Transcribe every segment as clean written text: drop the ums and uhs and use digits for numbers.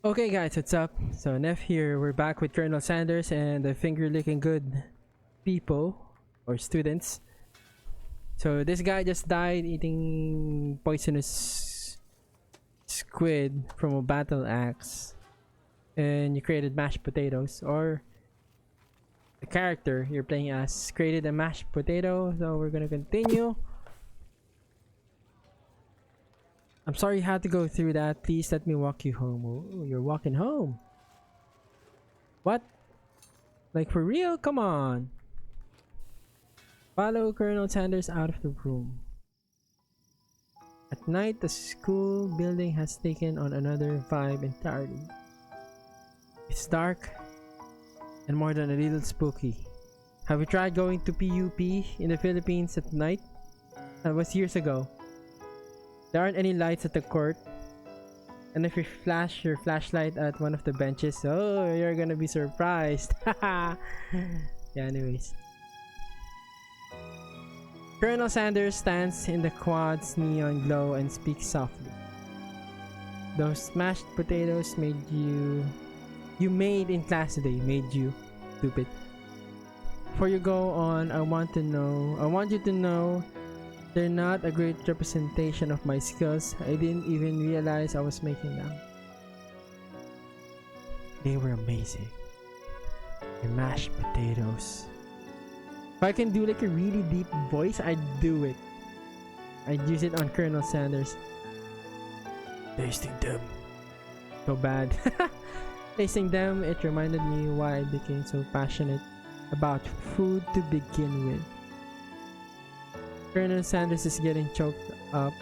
Okay guys, what's up? So Neff here, we're back with Colonel Sanders and the finger licking good people or students. So this guy just died eating poisonous squid from a battle axe, and you created mashed potatoes, or the character you're playing as created a mashed potato. So we're gonna continue. I'm sorry you had to go through that. Please let me walk you home. Oh, you're walking home. What? Like for real? Come on. Follow Colonel Sanders out of the room. At night, the school building has taken on another vibe entirely. It's dark and more than a little spooky. Have you tried going to PUP in the Philippines at night? That was years ago. There aren't any lights at the court, and if you flash your flashlight at one of the benches, oh, you're gonna be surprised. Yeah, anyways. Colonel Sanders stands in the quad's neon glow and speaks softly. Those mashed potatoes you made in class today made you stupid. Before you go on, I want you to know they're not a great representation of my skills. I didn't even realize I was making them. They were amazing. The mashed potatoes. If I can do like a really deep voice, I'd do it. I'd use it on Colonel Sanders. Tasting them. So bad. Tasting them, it reminded me why I became so passionate about food to begin with. Colonel Sanders is getting choked up.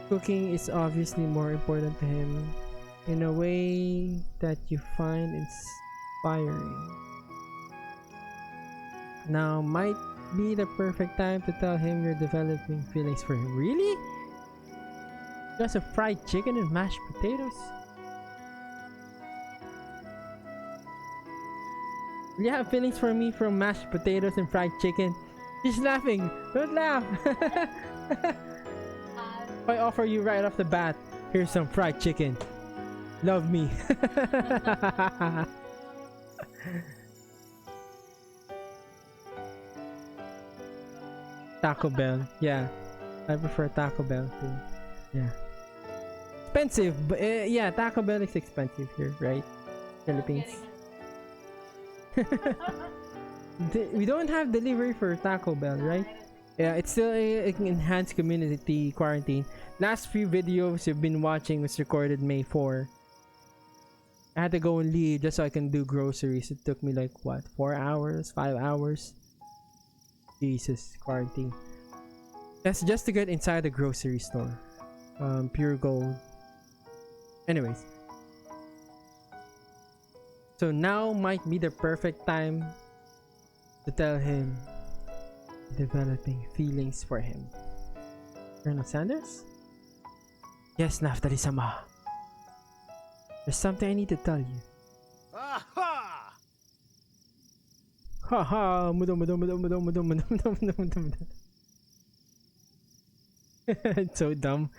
Cooking is obviously more important to him in a way that you find inspiring. Now might be the perfect time to tell him you're developing feelings for him. Really? Just a fried chicken and mashed potatoes? You have feelings for me from mashed potatoes and fried chicken? She's laughing. Don't laugh. I offer you right off the bat. Here's some fried chicken. Love me. Taco Bell. Yeah. I prefer Taco Bell too. Yeah. Expensive. But yeah, Taco Bell is expensive here, right? Philippines. We don't have delivery for Taco Bell, right? Yeah, it's still an enhanced community quarantine. Last few videos you've been watching was recorded May 4. I had to go and leave just so I can do groceries. It took me like what, 4 hours, 5 hours? Jesus, quarantine. That's just to get inside the grocery store. Pure gold. Anyways. So now might be the perfect time to tell him developing feelings for him. Colonel Sanders? Yes, Naftali-sama. There's something I need to tell you. Aha! Haha! It's so dumb.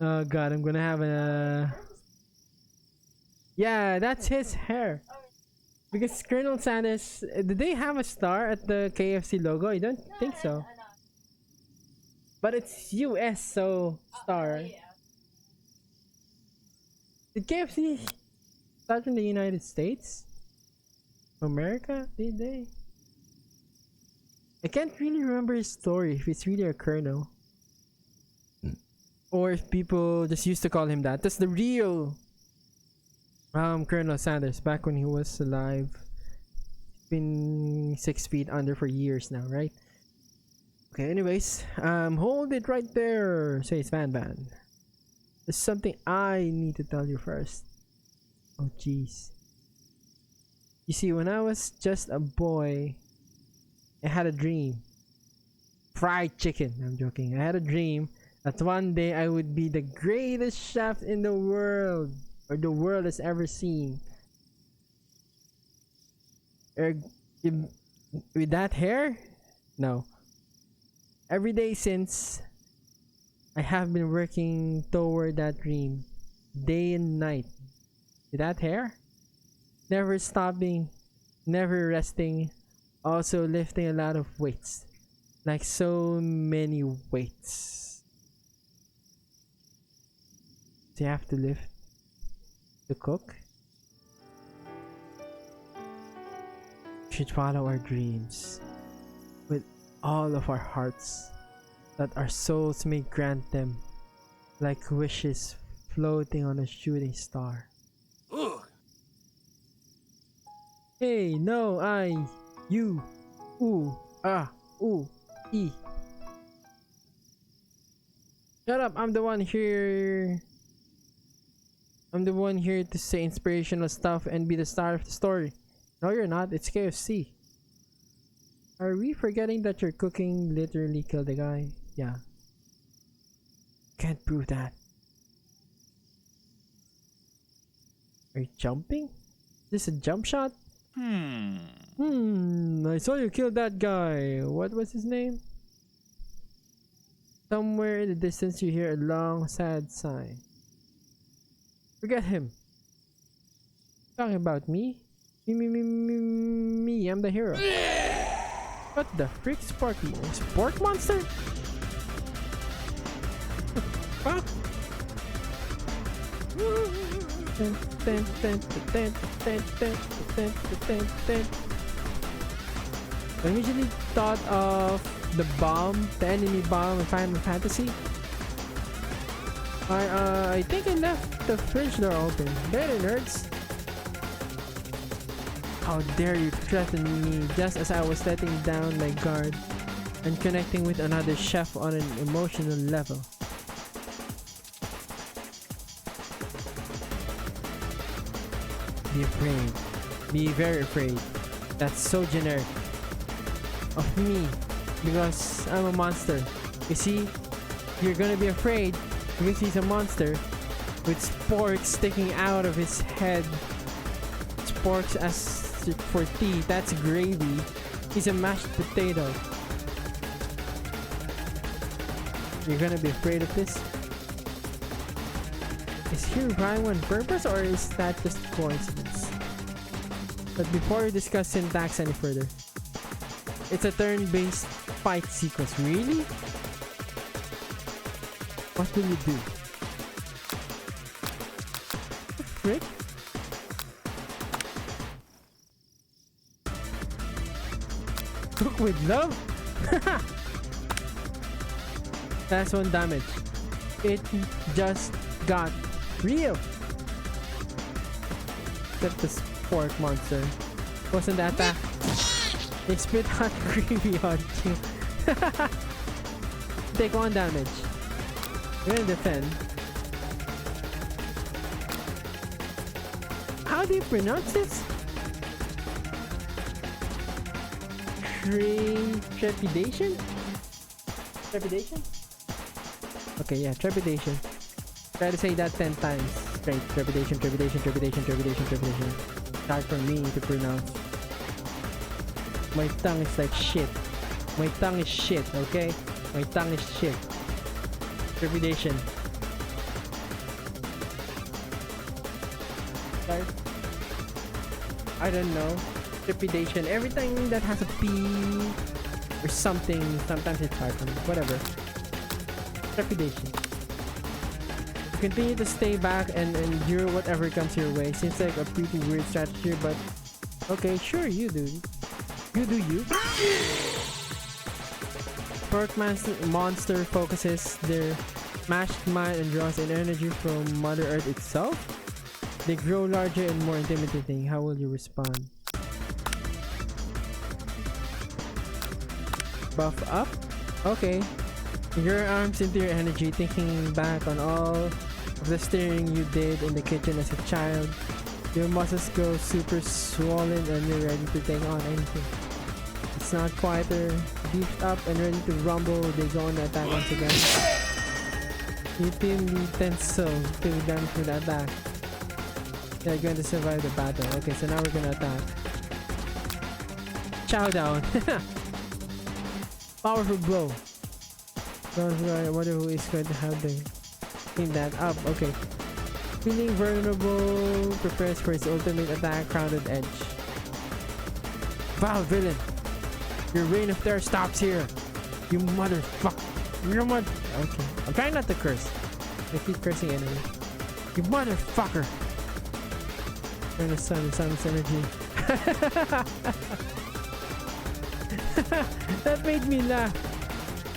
Oh god, I'm gonna have a... Yeah, that's his hair. Because Colonel Sanders, did they have a star at the KFC logo? I don't think so. But it's US, so star. Did KFC start in the United States? America? Did they? I can't really remember his story, if it's really a colonel. Or if people just used to call him that. That's the real Colonel Sanders back when he was alive. Been 6 feet under for years now, right? Okay, anyways, hold it right there, says Van. There's something I need to tell you first. Oh jeez. You see, when I was just a boy, I had a dream. Fried chicken. I'm joking. I had a dream that one day I would be the greatest chef in the world, or the world has ever seen. With that hair? No. Every day since, I have been working toward that dream, day and night. See that hair? Never stopping, never resting, also lifting a lot of weights. Like so many weights. Do you have to lift to cook? We should follow our dreams with all of our hearts, that our souls may grant them, like wishes floating on a shooting star. Ugh. Hey, no, I, you, ooh, ah, ooh, e. Shut up, I'm the one here. I'm the one here to say inspirational stuff and be the star of the story. No, you're not. It's KFC. Are we forgetting that your cooking literally killed the guy? Yeah. Can't prove that. Are you jumping? Is this a jump shot? I saw you kill that guy. What was his name? Somewhere in the distance you hear a long, sad sigh. Forget him. Talking about me? Me, I'm the hero. What the frick, Sport Monster? Fuck? I usually thought of the bomb, the enemy bomb in Final Fantasy. I think I left the fridge door open. Better, nerds. How dare you threaten me just as I was letting down my guard and connecting with another chef on an emotional level. Be afraid. Be very afraid. That's so generic of me because I'm a monster. You see, you're gonna be afraid because he's a monster with sporks sticking out of his head. Sporks as for tea, that's gravy. He's a mashed potato. You're gonna be afraid of this? Is he reviving on purpose or is that just coincidence? But before we discuss syntax any further, it's a turn-based fight sequence. Really? What will you do? What the frick? Cook with love? That's 1 damage. It just got real. Except the sport monster. Wasn't that attack? It spit out gravy on you. Take 1 damage. You're gonna defend. How do you pronounce this? Trepidation? Trepidation? Okay, yeah, trepidation. Try to say that 10 times straight. Trepidation, trepidation, trepidation, trepidation, trepidation. It's hard for me to pronounce. My tongue is like shit. My tongue is shit, okay? My tongue is shit. Trepidation. Start. I don't know. Trepidation. Everything that has a P or something, sometimes it's hard for me. Whatever. Trepidation. Continue to stay back and endure whatever comes your way. Seems like a pretty weird strategy, but okay, sure, you do. You do you. Monster focuses their mashed mind and draws in energy from Mother Earth itself. They grow larger and more intimidating. How will you respond? Buff up? Okay. Your arms into your energy, thinking back on all of the steering you did in the kitchen as a child. Your muscles go super swollen and you're ready to take on anything. It's not quieter, beefed up and ready to rumble. They go on the attack once again. You team tense so take damage for the attack. They're going to survive the battle. Okay, so now we're gonna attack. Chow down. Powerful blow. I wonder who is going to have the clean that up. Okay. Feeling vulnerable, prepares for his ultimate attack, Crowded Edge. Vile villain! Your reign of terror stops here! You motherfucker! Your mother. Okay. I'm trying not to curse. I keep cursing anyway. You motherfucker! Turn the sun's energy. That made me laugh.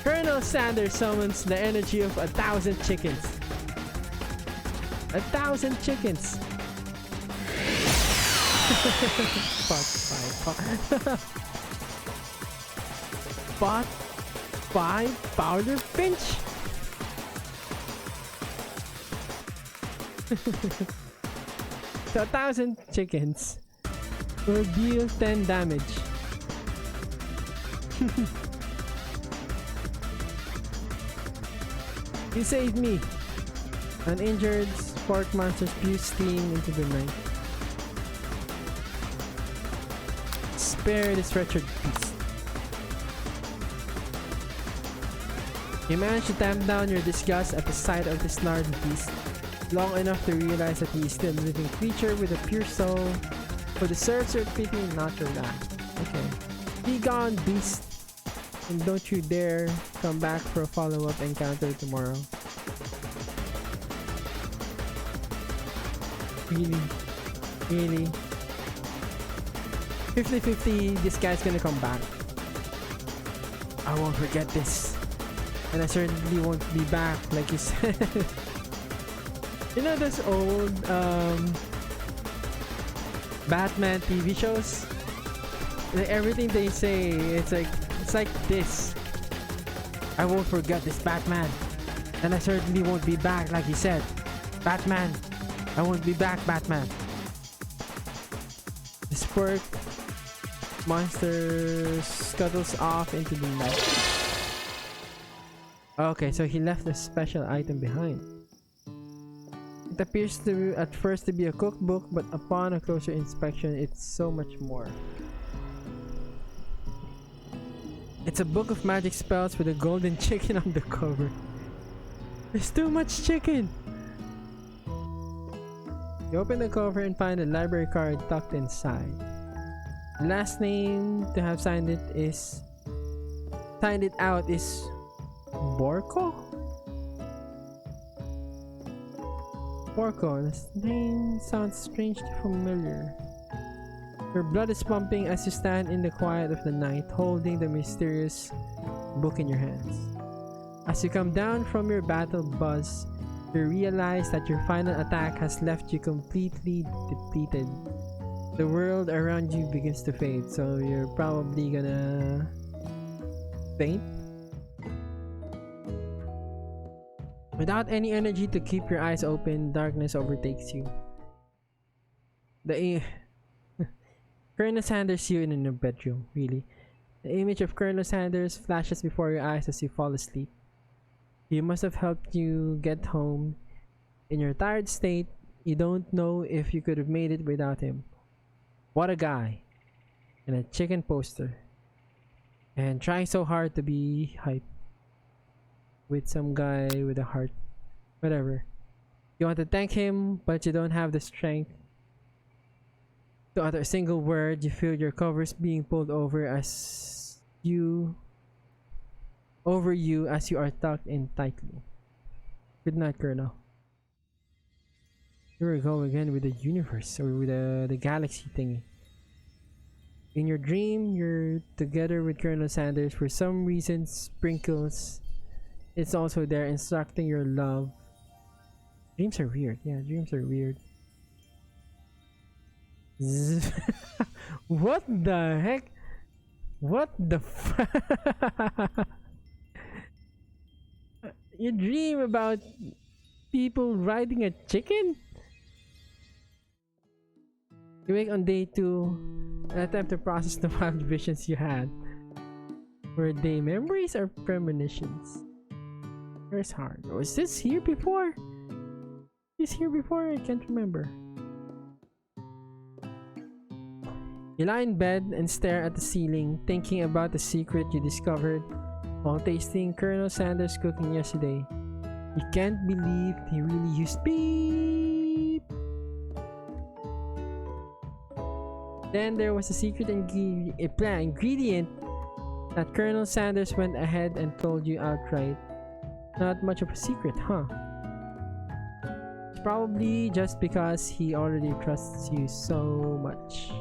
Colonel Sanders summons the energy of 1,000 chickens. 1,000 chickens. Pot 5 powder pinch. So 1,000 chickens will deal 10 damage. You saved me. An injured spark monster spews steam into the night. Spare this wretched beast. You managed to tamp down your disgust at the sight of this large beast, long enough to realize that he is still a living creature with a pure soul, who deserves your pity, not your wrath. Okay. Be gone, beast. And don't you dare come back for a follow-up encounter tomorrow. Really? Really? 50-50, this guy's gonna come back. I won't forget this. And I certainly won't be back, like you said. You know those old Batman TV shows? Like everything they say, it's like this. I won't forget this, Batman. And I certainly won't be back, like you said. Batman. I won't be back, Batman. The spark monster scuttles off into the night. Okay, so he left a special item behind. It appears to at first to be a cookbook, but upon a closer inspection, it's so much more. It's a book of magic spells with a golden chicken on the cover. There's too much chicken! You open the cover and find a library card tucked inside. The last name to have signed it out is Borko? Borko, this name sounds strangely familiar. Your blood is pumping as you stand in the quiet of the night, holding the mysterious book in your hands. As you come down from your battle buzz, you realize that your final attack has left you completely depleted. The world around you begins to fade, so you're probably gonna faint. Without any energy to keep your eyes open, darkness overtakes you. Colonel Sanders you in your bedroom, really. The image of Colonel Sanders flashes before your eyes as you fall asleep. He must have helped you get home. In your tired state, you don't know if you could have made it without him. What a guy. And a chicken poster. And trying so hard to be hype. With some guy with a heart. Whatever. You want to thank him, but you don't have the strength to utter a single word. You feel your covers being pulled over you as you are tucked in tightly. Good night, Colonel. Here we go again with the universe, or with the galaxy thingy. In your dream, you're together with Colonel Sanders. For some reason, Sprinkles is also there, instructing your love. Dreams are weird. Yeah, dreams are weird. What the heck? What the You dream about people riding a chicken? You wake on day 2 and attempt to process the wild visions you had. Were they memories or premonitions? Where's hard? Was this here before? Is here before? I can't remember. You lie in bed and stare at the ceiling, thinking about the secret you discovered while tasting Colonel Sanders' cooking yesterday. You can't believe he really used beef. Then there was a secret ingredient that Colonel Sanders went ahead and told you outright. Not much of a secret, huh? It's probably just because he already trusts you so much.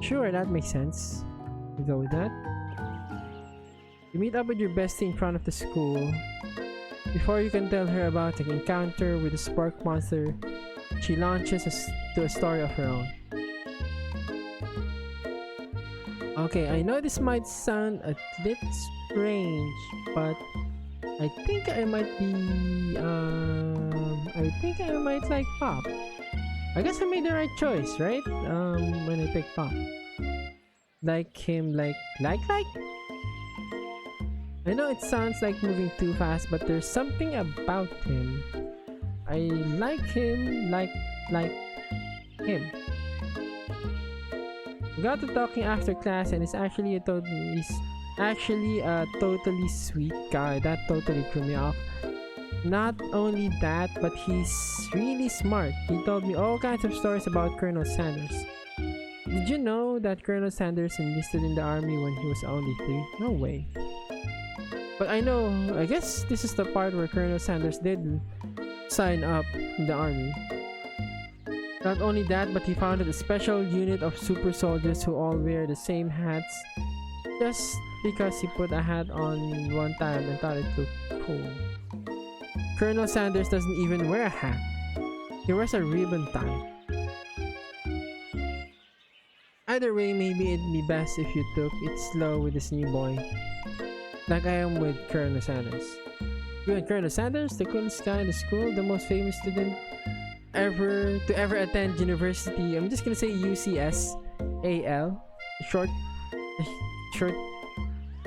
Sure, that makes sense. We go with that. You meet up with your bestie in front of the school. Before you can tell her about the encounter with the spark monster, she launches to a story of her own. Okay, I know this might sound a bit strange, but I think I might like Pop. I guess I made the right choice, right? When I picked Pop. Like him, like? I know it sounds like moving too fast, but there's something about him. I like him, like him. We got to talking after class, and he's actually a totally sweet guy. That totally threw me off. Not only that, but he's really smart. He told me all kinds of stories about Colonel Sanders. Did you know that Colonel Sanders enlisted in the army when he was only 3? No way. But I guess this is the part where Colonel Sanders did sign up in the army. Not only that, but he founded a special unit of super soldiers who all wear the same hats just because he put a hat on one time and thought it looked cool. Colonel Sanders doesn't even wear a hat. He wears a ribbon tie. Either way, maybe it'd be best if you took it slow with this new boy. Like I am with Colonel Sanders. You and Colonel Sanders, the coolest guy in the school, the most famous student ever attend university. I'm just gonna say UCSAL. Short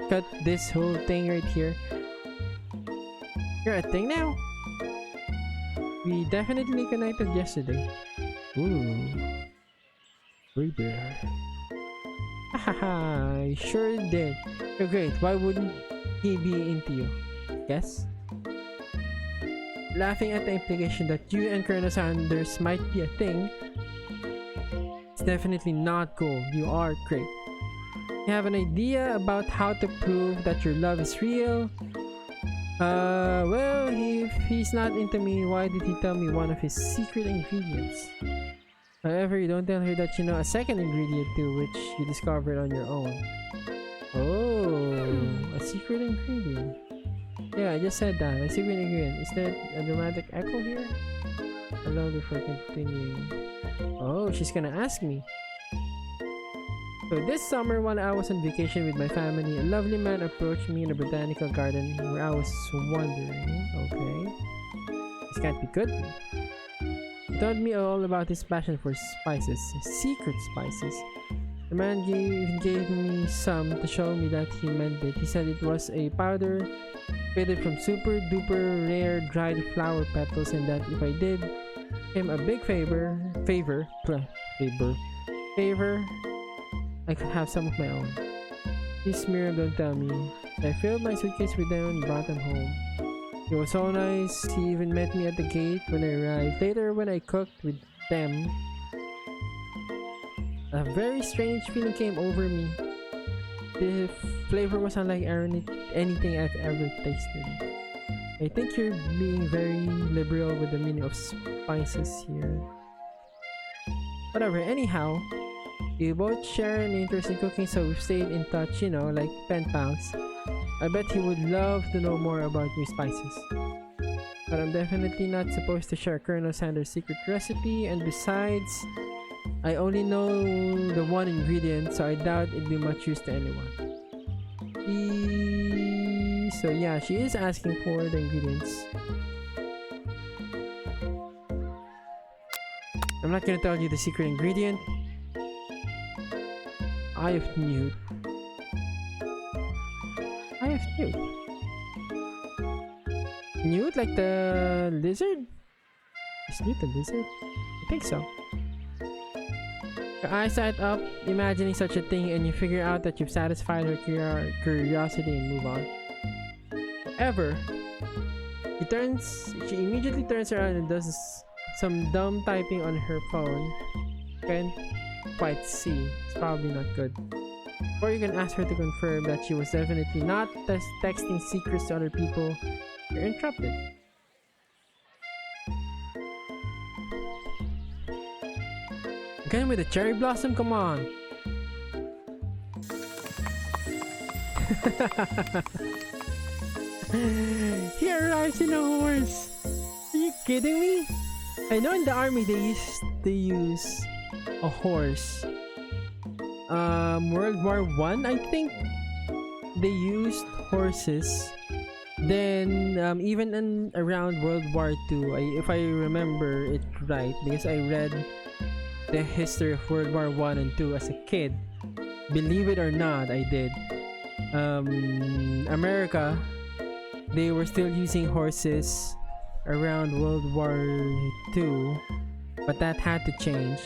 cut this whole thing right here. You're a thing now? We definitely connected yesterday. Ooh. Reaper. Hahaha, I sure did. You're great. Why wouldn't he be into you? Yes? Laughing at the implication that you and Colonel Sanders might be a thing. It's definitely not cool. You are great. You have an idea about how to prove that your love is real? Well, if he's not into me, why did he tell me one of his secret ingredients? However, you don't tell her that you know a second ingredient too, which you discovered on your own. Oh, a secret ingredient. Yeah, I just said that. A secret ingredient. Is there a dramatic echo here? Hello before continuing. Oh, she's gonna ask me. So this summer, while I was on vacation with my family, a lovely man approached me in a botanical garden where I was wondering, okay, this can't be good. He told me all about his passion for spices, secret spices. The man gave me some to show me that he meant it. He said it was a powder created from super duper rare dried flower petals, and that if I did him a big favor, I could have some of my own. Please, Miriam, don't tell me. I filled my suitcase with them and brought them home. He was so nice. He even met me at the gate when I arrived. Later, when I cooked with them, a very strange feeling came over me. The flavor was unlike anything I've ever tasted. I think you're being very liberal with the meaning of spices here. Whatever, anyhow, we both share an interest in cooking, so we've stayed in touch, you know, like pen pals. I bet he would love to know more about new spices. But I'm definitely not supposed to share Colonel Sanders' secret recipe, and besides, I only know the one ingredient, so I doubt it'd be much use to anyone. So yeah, she is asking for the ingredients. I'm not gonna tell you the secret ingredient. Eye of Newt. Eye of Newt. Newt, like the lizard? Is Newt a lizard? I think so. Your eyes light up, imagining such a thing, and you figure out that you've satisfied her curiosity and move on. However, she immediately turns around and does some dumb typing on her phone. quite see. It's probably not good. Or you can ask her to confirm that she was definitely not texting secrets to other people. You're interrupted. Again with the cherry blossom, come on. He arrives in a horse. Are you kidding me? I know in the army they use a horse. World War One, I think they used horses. Then even around World War Two, if I remember it right, because I read the history of World War One and Two as a kid. Believe it or not, I did. America, they were still using horses around World War Two, but that had to change.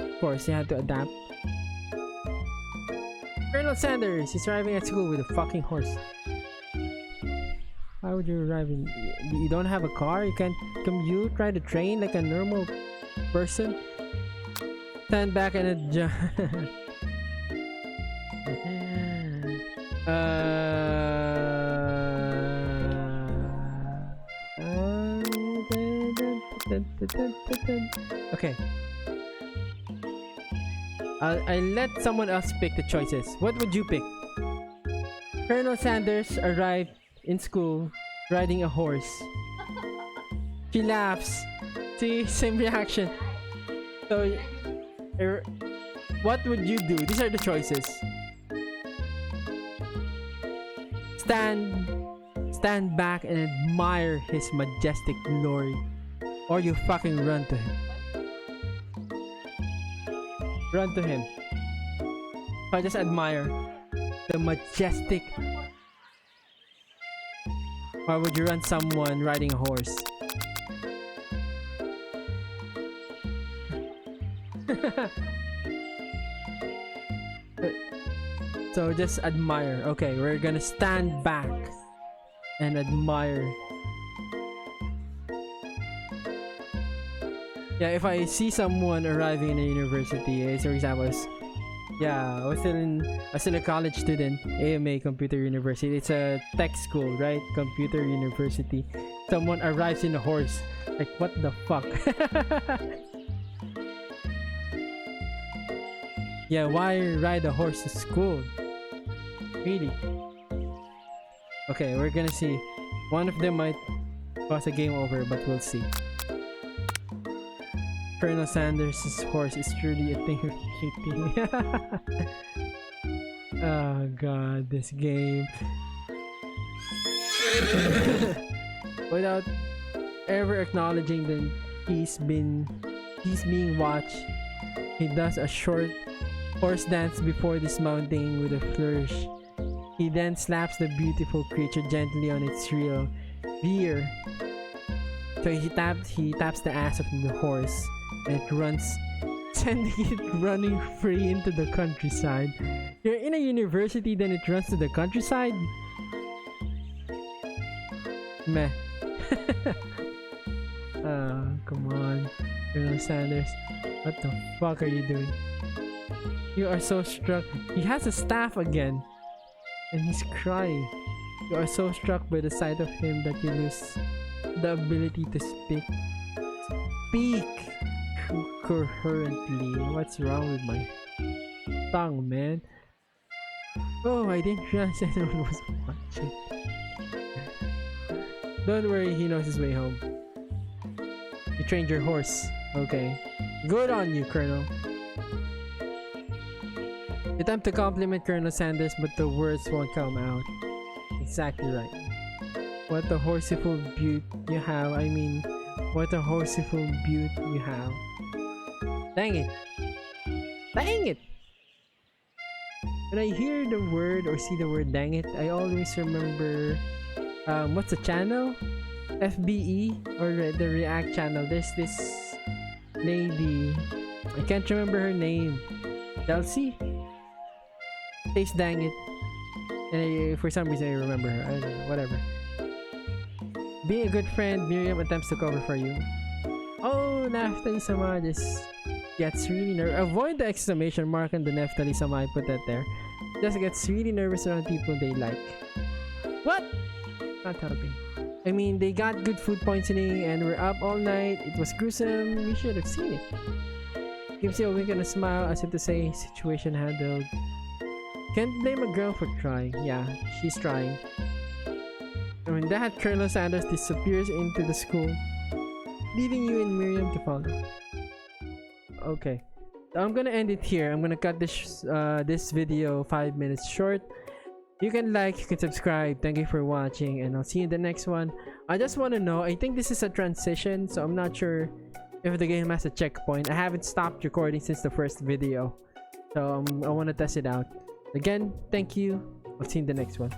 Of course, they had to adapt. Colonel Sanders is arriving at school with a fucking horse. Why would you arrive in... You don't have a car? You can't commute, ride the train like a normal person? Stand back and adjust. Okay. I'll let someone else pick the choices. What would you pick? Colonel Sanders arrived in school riding a horse. She laughs. See, same reaction. So, what would you do? These are the choices. Stand back and admire his majestic glory, or you fucking run to him. Run to him. I just admire the majestic. Why would you run someone riding a horse? So just admire. Okay, we're gonna stand back and admire. Yeah, if I see someone arriving in a university, for example, I was still a college student, AMA Computer University. It's a tech school, right? Computer University. Someone arrives in a horse. Like, what the fuck? Yeah, why ride a horse to school? Really? Okay, we're gonna see. One of them might cause a game over, but we'll see. Colonel Sanders' horse is truly a thing of beauty. Oh god, this game. Without ever acknowledging that he's being watched, he does a short horse dance before dismounting with a flourish. He then slaps the beautiful creature gently on its rear. So he taps the ass of the horse, and it runs, sending it running free into the countryside. You're in a university, then it runs to the countryside? Meh. Oh, come on, Colonel Sanders. What the fuck are you doing? You are so struck. He has a staff again, and he's crying. You are so struck by the sight of him that you lose the ability to speak. Speak coherently. What's wrong with my tongue, man? Oh, I didn't realize anyone was watching. Don't worry, he knows his way home. You trained your horse. Okay. Good on you, Colonel. You attempt to compliment Colonel Sanders, but the words won't come out. Exactly right. What a horseful beaut you have. I mean, what a horseful beaut you have. Dang it. Dang it! When I hear the word or see the word dang it, I always remember what's the channel? FBE or the React channel. There's this lady, I can't remember her name. Chelsea? Says dang it. And for some reason I remember her. I don't know, whatever. Being a good friend, Miriam attempts to cover for you. Oh, naftay sama. Just gets really nervous. Avoid the exclamation mark and the Neftali. Somebody put that there. Just gets really nervous around people they like. What? Not helping. I mean, they got good food poisoning and we're up all night. It was gruesome. We should have seen it. Gives you a wink and a smile as if to say, situation handled. Can't blame a girl for trying. Yeah, she's trying. And when that, Colonel Sanders disappears into the school, leaving you and Miriam to follow. Okay, so I'm gonna end it here. I'm gonna cut this video 5 minutes short. You can like, you can subscribe. Thank you for watching, and I'll see you in the next one. I just want to know, I think this is a transition, so I'm not sure if the game has a checkpoint. I haven't stopped recording since the first video, so I want to test it out. Again, thank you. I'll see you in the next one.